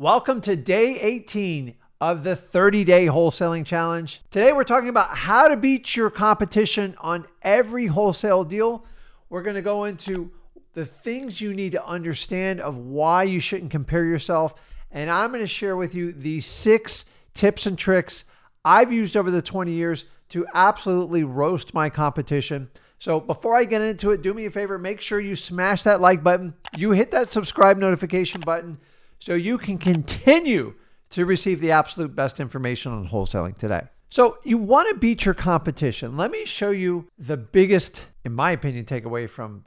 Welcome to day 18 of the 30-day wholesaling challenge. Today we're talking about how to beat your competition on every wholesale deal. We're going to go into the things you need to understand of why you shouldn't compare yourself. And I'm going to share with you the 6 tips and tricks I've used over the 20 years to absolutely roast my competition. So before I get into it, do me a favor, make sure you smash that like button. You hit that subscribe notification button so you can continue to receive the absolute best information on wholesaling today. So you want to beat your competition. Let me show you the biggest, in my opinion, takeaway from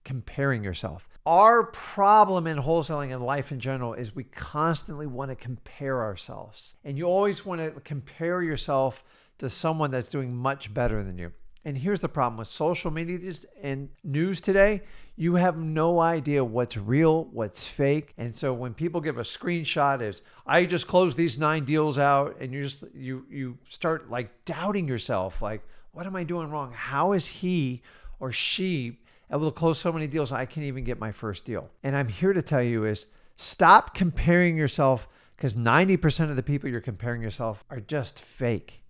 comparing yourself. Our problem in wholesaling and life in general is we constantly want to compare ourselves. And you always want to compare yourself to someone that's doing much better than you. And here's the problem with social media and news today. You have no idea what's real, what's fake. And so when people give a screenshot as I just closed these 9 deals out, and you start doubting yourself, what am I doing wrong? How is he or she able to close so many deals? I can't even get my first deal. And I'm here to tell you is stop comparing yourself, because 90% of the people you're comparing yourself are just fake.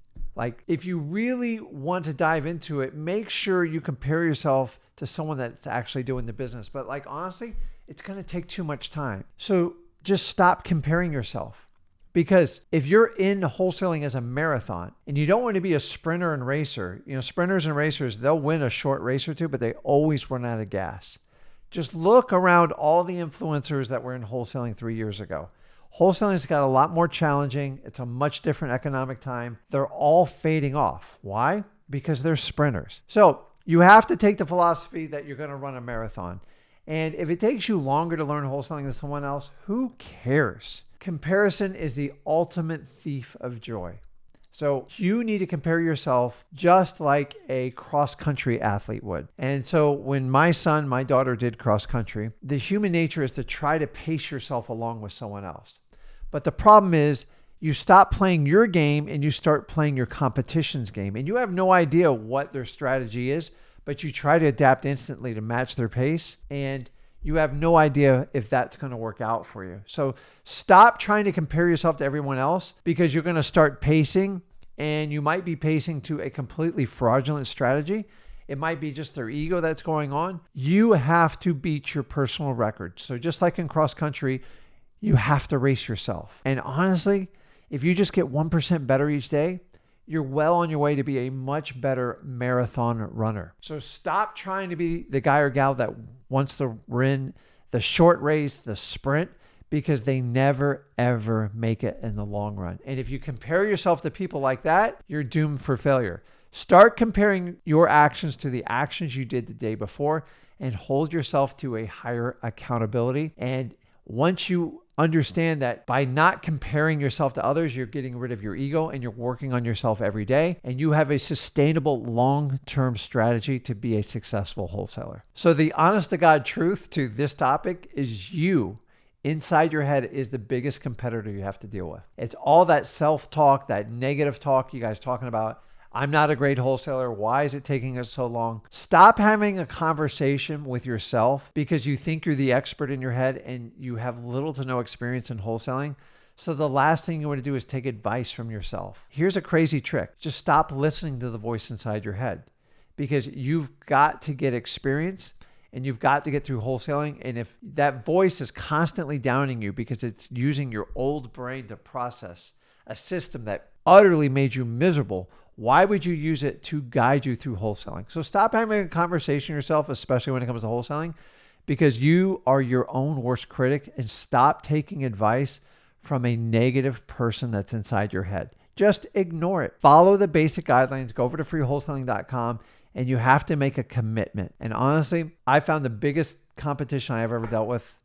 If you really want to dive into it, make sure you compare yourself to someone that's actually doing the business. But honestly, it's going to take too much time. So just stop comparing yourself. Because if you're in wholesaling as a marathon and you don't want to be a sprinter and racer, sprinters and racers, they'll win a short race or two, but they always run out of gas. Just look around all the influencers that were in wholesaling 3 years ago. Wholesaling's got a lot more challenging. It's a much different economic time. They're all fading off. Why? Because they're sprinters. So you have to take the philosophy that you're going to run a marathon. And if it takes you longer to learn wholesaling than someone else, who cares? Comparison is the ultimate thief of joy. So you need to compare yourself just like a cross-country athlete would. And so when my daughter did cross-country, the human nature is to try to pace yourself along with someone else. But the problem is you stop playing your game and you start playing your competition's game. And you have no idea what their strategy is, but you try to adapt instantly to match their pace. And you have no idea if that's going to work out for you. So stop trying to compare yourself to everyone else, because you're going to start pacing, and you might be pacing to a completely fraudulent strategy. It might be just their ego that's going on. You have to beat your personal record. So just like in cross country, you have to race yourself. And honestly, if you just get 1% better each day, you're well on your way to be a much better marathon runner. So stop trying to be the guy or gal that wants to win the short race, the sprint, because they never, ever make it in the long run. And if you compare yourself to people like that, you're doomed for failure. Start comparing your actions to the actions you did the day before and hold yourself to a higher accountability. And once you understand that by not comparing yourself to others, you're getting rid of your ego and you're working on yourself every day, and you have a sustainable long-term strategy to be a successful wholesaler. So the honest to God truth to this topic is you inside your head is the biggest competitor you have to deal with. It's all that self-talk, that negative talk you guys talking about. I'm not a great wholesaler. Why is it taking us so long? Stop having a conversation with yourself because you think you're the expert in your head and you have little to no experience in wholesaling. So the last thing you want to do is take advice from yourself. Here's a crazy trick. Just stop listening to the voice inside your head, because you've got to get experience and you've got to get through wholesaling. And if that voice is constantly downing you because it's using your old brain to process a system that utterly made you miserable, why would you use it to guide you through wholesaling? So stop having a conversation with yourself, especially when it comes to wholesaling, because you are your own worst critic, and stop taking advice from a negative person that's inside your head. Just ignore it. Follow the basic guidelines. Go over to freewholesaling.com, and you have to make a commitment. And honestly, I found the biggest competition I've ever dealt with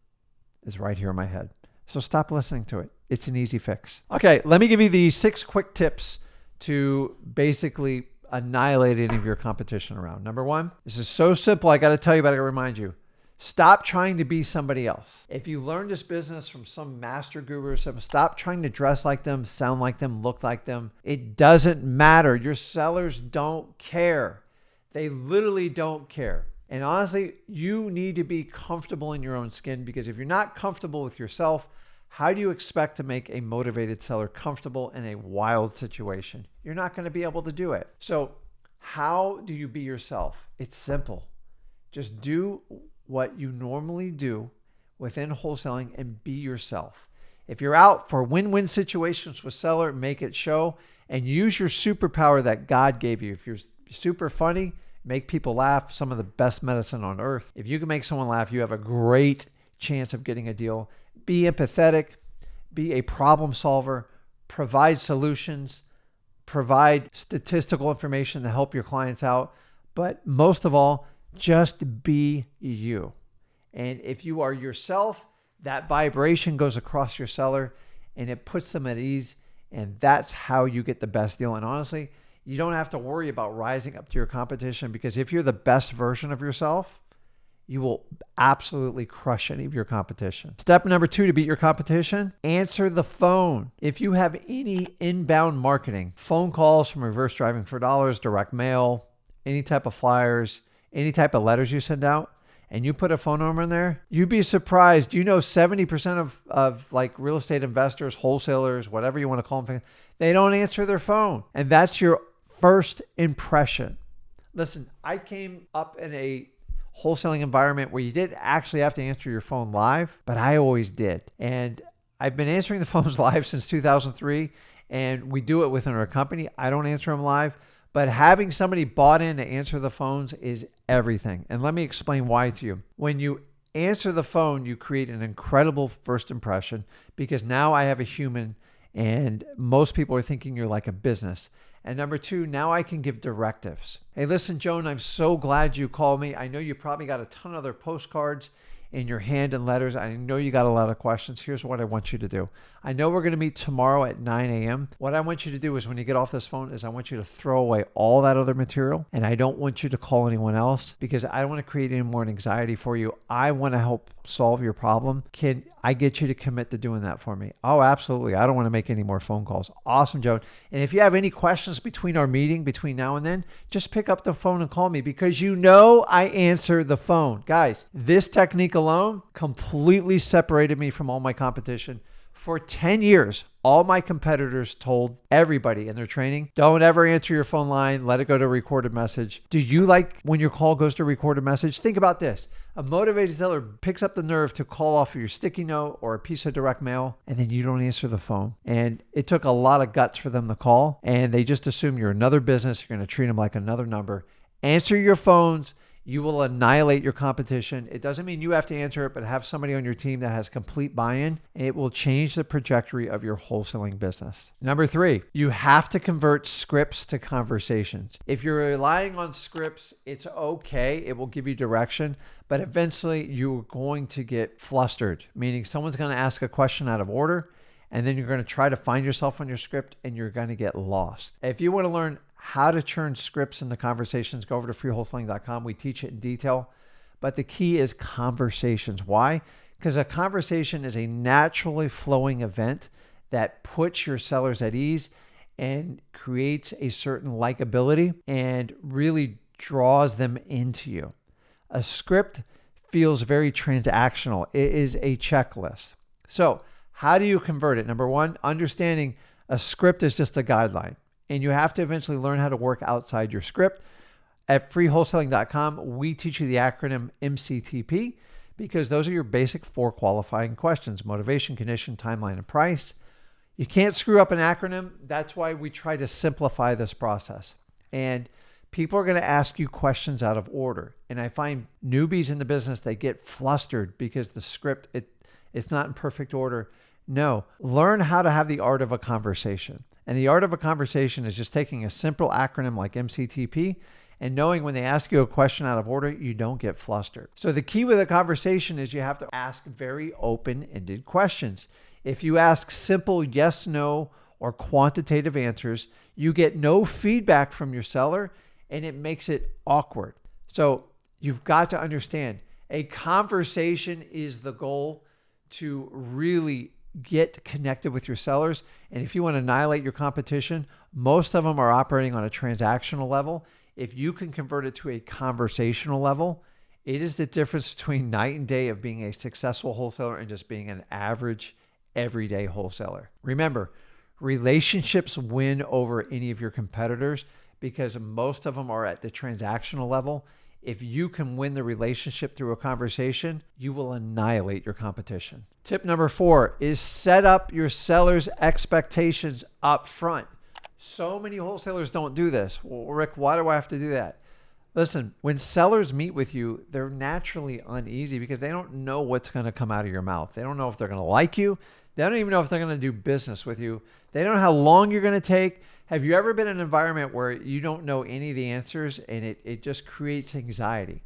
is right here in my head. So stop listening to it. It's an easy fix. Okay, let me give you the 6 quick tips to basically annihilate any of your competition around. Number 1, this is so simple. I got to tell you, but I got to remind you. Stop trying to be somebody else. If you learned this business from some master guru or something, stop trying to dress like them, sound like them, look like them. It doesn't matter. Your sellers don't care. They literally don't care. And honestly, you need to be comfortable in your own skin, because if you're not comfortable with yourself, How do you expect to make a motivated seller comfortable in a wild situation? You're not going to be able to do it. So how do you be yourself? It's simple. Just do what you normally do within wholesaling and be yourself. If you're out for win-win situations with seller, make it show and use your superpower that God gave you. If you're super funny, make people laugh, some of the best medicine on earth. If you can make someone laugh, you have a great chance of getting a deal. Be empathetic, be a problem solver, provide solutions, provide statistical information to help your clients out. But most of all, just be you. And if you are yourself, that vibration goes across your seller and it puts them at ease. And that's how you get the best deal. And honestly, you don't have to worry about rising up to your competition, because if you're the best version of yourself, you will absolutely crush any of your competition. Step number 2 to beat your competition, answer the phone. If you have any inbound marketing, phone calls from Reverse Driving for Dollars, direct mail, any type of flyers, any type of letters you send out, and you put a phone number in there, you'd be surprised. 70% of like real estate investors, wholesalers, whatever you want to call them, they don't answer their phone. And that's your first impression. Listen, I came up in a wholesaling environment where you didn't actually have to answer your phone live, but I always did. And I've been answering the phones live since 2003, and we do it within our company. I don't answer them live, but having somebody bought in to answer the phones is everything. And let me explain why to you. When you answer the phone, you create an incredible first impression, because now I have a human and most people are thinking you're like a business. And number 2, now I can give directives. Hey, listen, Joan, I'm so glad you called me. I know you probably got a ton of other postcards in your hand and letters. I know you got a lot of questions. Here's what I want you to do. I know we're going to meet tomorrow at 9 a.m. What I want you to do is when you get off this phone is I want you to throw away all that other material, and I don't want you to call anyone else, because I don't want to create any more anxiety for you. I want to help solve your problem. Can I get you to commit to doing that for me? Oh, absolutely. I don't want to make any more phone calls. Awesome, Joan. And if you have any questions between our meeting, between now and then, just pick up the phone and call me, because I answer the phone. Guys, this technique alone completely separated me from all my competition. For 10 years, all my competitors told everybody in their training, don't ever answer your phone line, let it go to recorded message. Do you like when your call goes to recorded message? Think about this. A motivated seller picks up the nerve to call off of your sticky note or a piece of direct mail, and then you don't answer the phone. And it took a lot of guts for them to call, and they just assume you're another business. You're going to treat them like another number. Answer your phones. You will annihilate your competition. It doesn't mean you have to answer it, but have somebody on your team that has complete buy-in. It will change the trajectory of your wholesaling business. Number 3, you have to convert scripts to conversations. If you're relying on scripts, it's okay. It will give you direction, but eventually you're going to get flustered, meaning someone's going to ask a question out of order, and then you're going to try to find yourself on your script, and you're going to get lost. If you want to learn how to turn scripts into conversations, go over to freewholesaling.com. We teach it in detail. But the key is conversations. Why? Because a conversation is a naturally flowing event that puts your sellers at ease and creates a certain likability and really draws them into you. A script feels very transactional. It is a checklist. So how do you convert it? Number 1, understanding a script is just a guideline. And you have to eventually learn how to work outside your script. At freewholesaling.com, we teach you the acronym MCTP, because those are your basic 4 qualifying questions: motivation, condition, timeline, and price. You can't screw up an acronym. That's why we try to simplify this process. And people are going to ask you questions out of order. And I find newbies in the business, they get flustered because the script, it's not in perfect order. No, learn how to have the art of a conversation. And the art of a conversation is just taking a simple acronym like MCTP and knowing when they ask you a question out of order, you don't get flustered. So the key with a conversation is you have to ask very open-ended questions. If you ask simple yes, no, or quantitative answers, you get no feedback from your seller, and it makes it awkward. So you've got to understand, a conversation is the goal to really get connected with your sellers. And if you want to annihilate your competition, most of them are operating on a transactional level. If you can convert it to a conversational level, it is the difference between night and day of being a successful wholesaler and just being an average everyday wholesaler. Remember, relationships win over any of your competitors because most of them are at the transactional level. If you can win the relationship through a conversation, you will annihilate your competition. Tip number 4 is set up your seller's expectations up front. So many wholesalers don't do this. Well, Rick, why do I have to do that? Listen, when sellers meet with you, they're naturally uneasy because they don't know what's going to come out of your mouth. They don't know if they're going to like you. They don't even know if they're going to do business with you. They don't know how long you're going to take. Have you ever been in an environment where you don't know any of the answers and it just creates anxiety?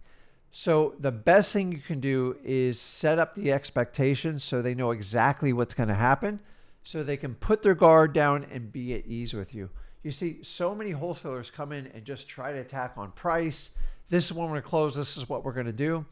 So the best thing you can do is set up the expectations so they know exactly what's going to happen so they can put their guard down and be at ease with you. You see, so many wholesalers come in and just try to attack on price. This is when we're going to close. This is what we're going to do.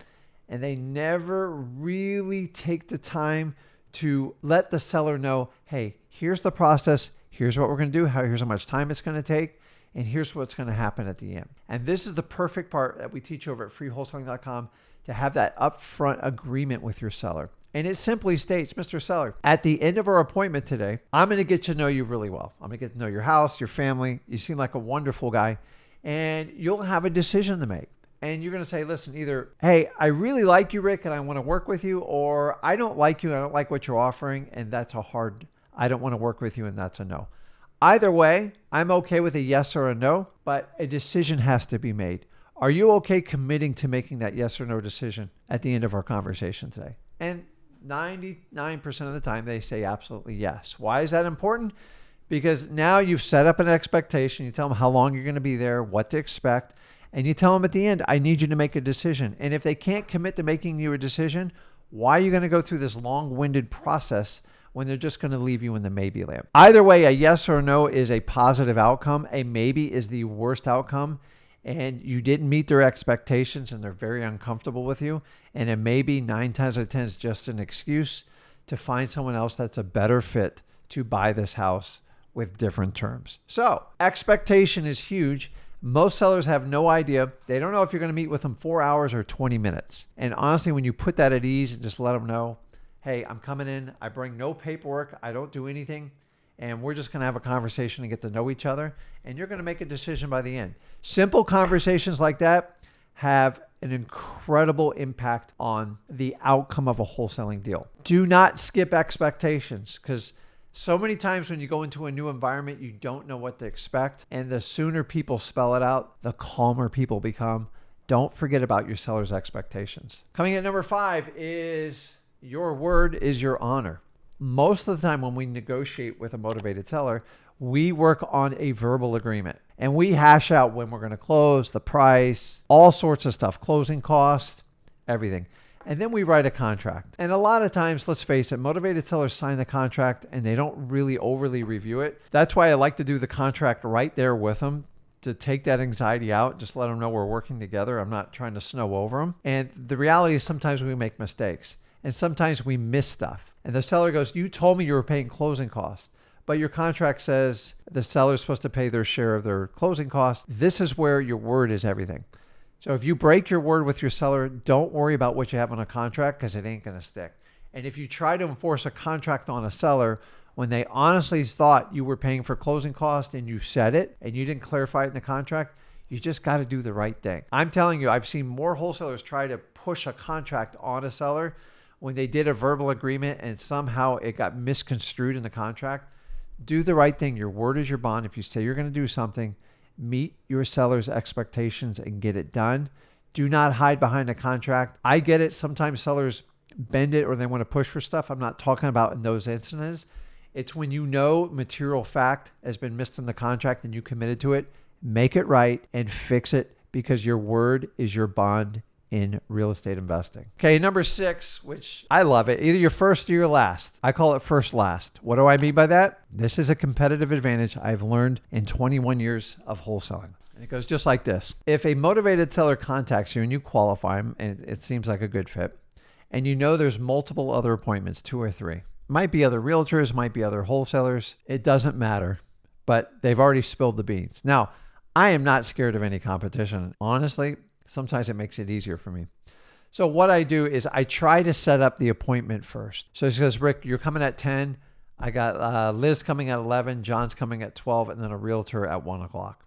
And they never really take the time to let the seller know, hey, here's the process. Here's what we're going to do. Here's how much time it's going to take. And here's what's going to happen at the end. And this is the perfect part that we teach over at freewholesaling.com to have that upfront agreement with your seller. And it simply states, Mr. Seller, at the end of our appointment today, I'm going to get to know you really well. I'm going to get to know your house, your family. You seem like a wonderful guy. And you'll have a decision to make. And you're going to say, listen, either, hey, I really like you, Rick, and I want to work with you, or I don't like you, and I don't like what you're offering, and that's a hard, I don't want to work with you, and that's a no. Either way, I'm okay with a yes or a no, but a decision has to be made. Are you okay committing to making that yes or no decision at the end of our conversation today? And 99% of the time, they say absolutely yes. Why is that important? Because now you've set up an expectation. You tell them how long you're going to be there, what to expect, and you tell them at the end, I need you to make a decision. And if they can't commit to making you a decision, why are you going to go through this long-winded process when they're just going to leave you in the maybe land? Either way, a yes or no is a positive outcome. A maybe is the worst outcome. And you didn't meet their expectations and they're very uncomfortable with you. And a maybe 9 times out of 10 is just an excuse to find someone else that's a better fit to buy this house with different terms. So expectation is huge. Most sellers have no idea. They don't know if you're going to meet with them 4 hours or 20 minutes. And honestly, when you put that at ease and just let them know, hey, I'm coming in. I bring no paperwork. I don't do anything. And we're just going to have a conversation and get to know each other. And you're going to make a decision by the end. Simple conversations like that have an incredible impact on the outcome of a wholesaling deal. Do not skip expectations, because so many times when you go into a new environment, you don't know what to expect. And the sooner people spell it out, the calmer people become. Don't forget about your seller's expectations. Coming at number 5 is your word is your honor. Most of the time when we negotiate with a motivated seller, we work on a verbal agreement and we hash out when we're going to close, the price, all sorts of stuff, closing costs, everything. And then we write a contract. And a lot of times, let's face it, motivated sellers sign the contract and they don't really overly review it. That's why I like to do the contract right there with them to take that anxiety out. Just let them know we're working together. I'm not trying to snow over them. And the reality is sometimes we make mistakes and sometimes we miss stuff. And the seller goes, you told me you were paying closing costs, but your contract says the seller is supposed to pay their share of their closing costs. This is where your word is everything. So if you break your word with your seller, don't worry about what you have on a contract because it ain't going to stick. And if you try to enforce a contract on a seller when they honestly thought you were paying for closing costs and you said it and you didn't clarify it in the contract, you just got to do the right thing. I'm telling you, I've seen more wholesalers try to push a contract on a seller when they did a verbal agreement and somehow it got misconstrued in the contract. Do the right thing. Your word is your bond. If you say you're going to do something, meet your seller's expectations and get it done. Do not hide behind a contract. I get it. Sometimes sellers bend it or they want to push for stuff. I'm not talking about in those instances. It's when you know material fact has been missed in the contract and you committed to it, make it right and fix it because your word is your bond in real estate investing. Okay, number 6, which I love it. Either your first or your last. I call it first last. What do I mean by that? This is a competitive advantage I've learned in 21 years of wholesaling. And it goes just like this. If a motivated seller contacts you and you qualify them and it seems like a good fit, and you know there's multiple other appointments, 2 or 3, might be other realtors, might be other wholesalers, it doesn't matter, but they've already spilled the beans. Now, I am not scared of any competition. Honestly, sometimes it makes it easier for me. So what I do is I try to set up the appointment first. So it says, Rick, you're coming at 10. I got Liz coming at 11. John's coming at 12. And then a realtor at 1 o'clock.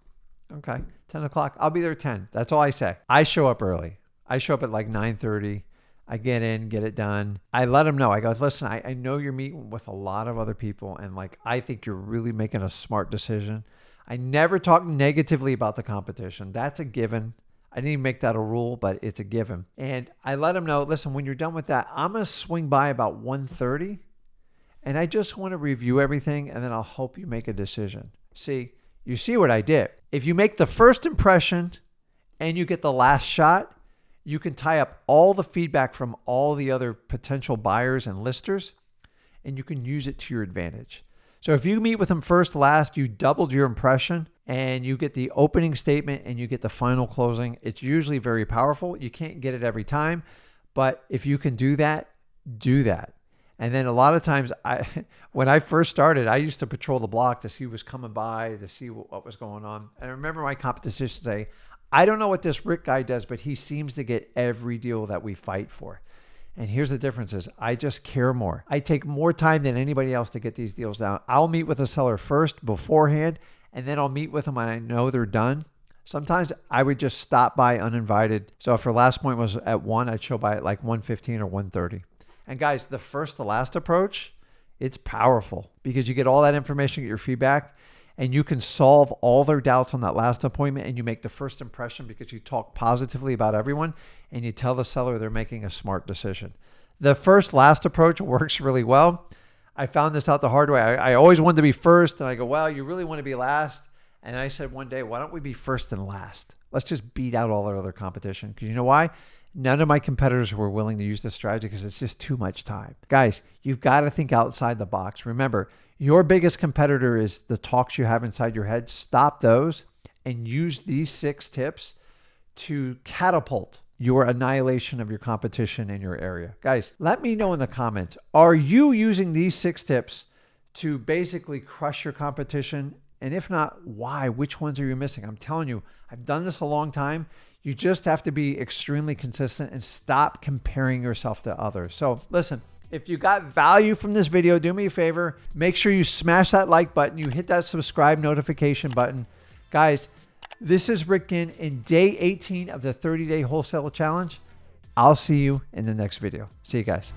Okay, 10 o'clock. I'll be there at 10. That's all I say. I show up early. I show up at like 9:30. I get in, get it done. I let them know. I go, listen, I know you're meeting with a lot of other people. And like, I think you're really making a smart decision. I never talk negatively about the competition. That's a given. I didn't even make that a rule, but it's a given. And I let them know, listen, when you're done with that, I'm going to swing by about 1:30. And I just want to review everything. And then I'll help you make a decision. See, you see what I did. If you make the first impression and you get the last shot, you can tie up all the feedback from all the other potential buyers and listers, and you can use it to your advantage. So if you meet with them first, last, you doubled your impression, and you get the opening statement and you get the final closing. It's usually very powerful. You can't get it every time, but if you can do that, do that. And then a lot of times, when I first started, I used to patrol the block to see who was coming by, to see what was going on. And I remember my competition say, I don't know what this Rick guy does, but he seems to get every deal that we fight for. And here's the difference is I just care more. I take more time than anybody else to get these deals down. I'll meet with a seller first beforehand, and then I'll meet with them when I know they're done. Sometimes I would just stop by uninvited. So if her last point was at 1, I'd show by at like 1:15 or 1:30. And guys, the first to last approach, it's powerful because you get all that information, get your feedback, and you can solve all their doubts on that last appointment, and you make the first impression because you talk positively about everyone and you tell the seller they're making a smart decision. The first last approach works really well. I found this out the hard way. I always wanted to be first, and I go, well, you really want to be last? And I said one day, why don't we be first and last? Let's just beat out all our other competition. Because you know why? None of my competitors were willing to use this strategy because it's just too much time. Guys, you've got to think outside the box. Remember, your biggest competitor is the talks you have inside your head. Stop those and use these 6 tips to catapult your annihilation of your competition in your area. Guys, let me know in the comments, are you using these 6 tips to basically crush your competition? And if not, why? Which ones are you missing? I'm telling you, I've done this a long time. You just have to be extremely consistent and stop comparing yourself to others. So listen, if you got value from this video, do me a favor. Make sure you smash that like button. You hit that subscribe notification button. Guys, this is Rick Ginn in day 18 of the 30-day wholesale challenge. I'll see you in the next video. See you guys.